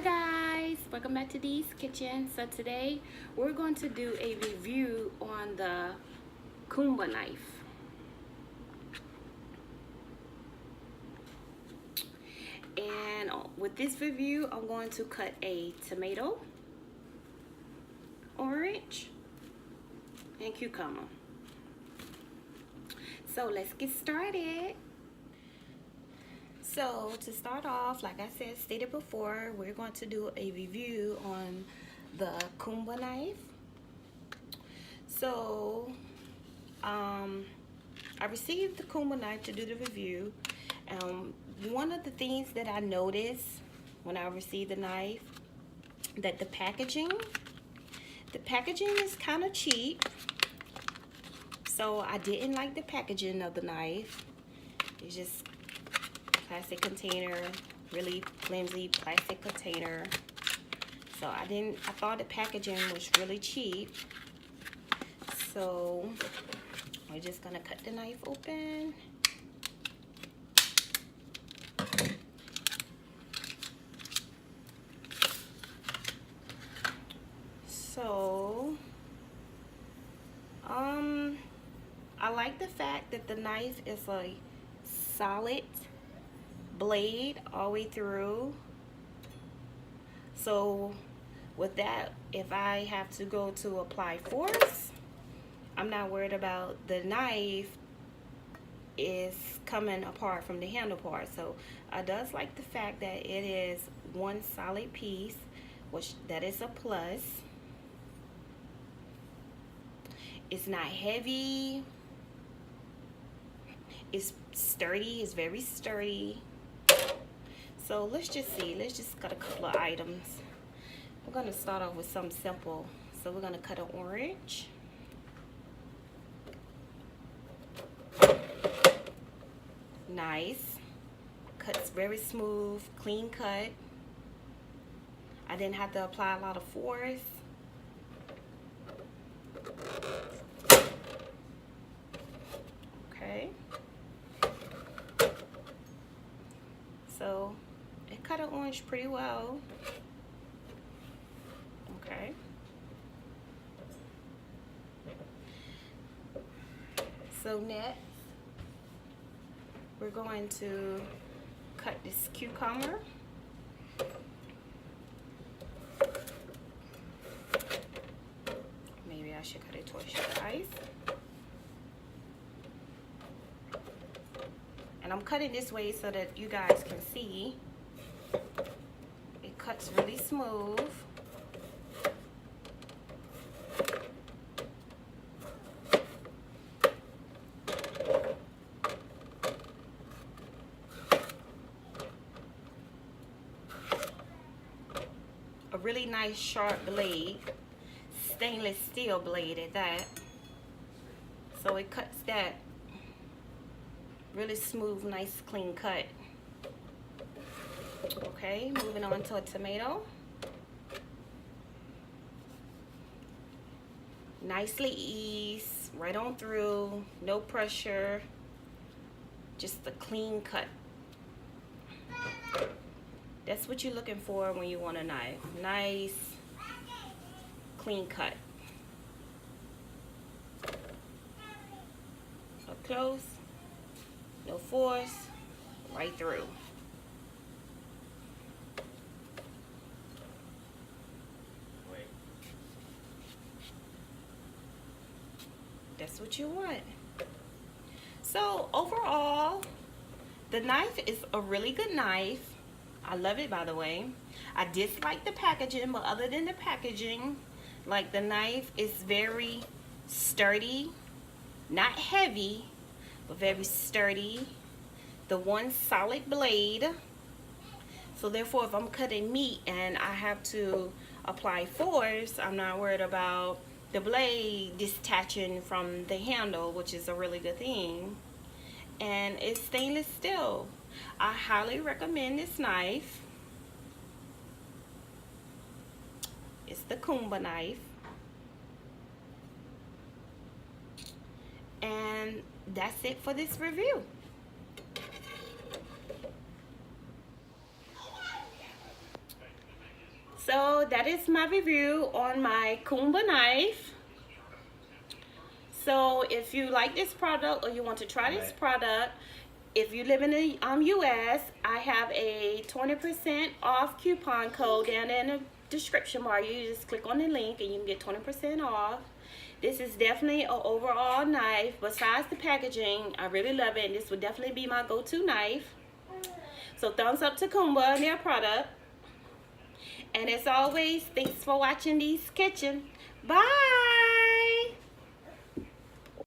guys, welcome back to Dee's Kitchen. So today we're going to do a review on the Kuma knife. And with this review, I'm going to cut a tomato, orange, and cucumber. So let's get started. So to start off, like I said, stated before, we're going to do a review on the Kuma knife. So I received the Kuma knife to do the review. One of the things that I noticed when I received the knife, that the packaging is kind of cheap. So I didn't like the packaging of the knife. It's just plastic container, really flimsy plastic container. So I thought the packaging was really cheap. So we're just gonna cut the knife open. So I like the fact that the knife is a solid blade all the way through. So with that, if I have to go to apply force, I'm not worried about the knife is coming apart from the handle part. So I does like the fact that it is one solid piece, which that is a plus. It's not heavy. It's sturdy. It's very sturdy. So let's just see. Let's just cut a couple of items. We're going to start off with something simple. So we're going to cut an orange. Nice. Cuts very smooth, clean cut. I didn't have to apply a lot of force. Okay. So it cut an orange pretty well. Okay. So next, we're going to cut this cucumber. Maybe I should cut it towards your eyes. And I'm cutting this way so that you guys can see. It cuts really smooth. A really nice sharp blade, stainless steel blade at that. So it cuts that really smooth, nice, clean cut. Okay, moving on to a tomato. Nicely eased, right on through, no pressure, just a clean cut. That's what you're looking for when you want a knife. Nice, clean cut. Up close. No force, right through. That's what you want. So overall, the knife is a really good knife. I love it, by the way. I dislike the packaging, but other than the packaging, like, the knife is very sturdy, not heavy, but very sturdy. The one solid blade. So therefore, if I'm cutting meat and I have to apply force, I'm not worried about the blade detaching from the handle, which is a really good thing. And it's stainless steel. I highly recommend this knife. It's the Kuma knife. And that's it for this review. So that is my review on my Kuma knife. So if you like this product or you want to try this product, if you live in the US, I have a 20% off coupon code down in the description bar. You just click on the link and you can get 20% off. This is definitely an overall knife. Besides the packaging, I really love it, and this would definitely be my go-to knife. So thumbs up to Kuma and their product. And as always, thanks for watching Dee's Kitchen. Bye!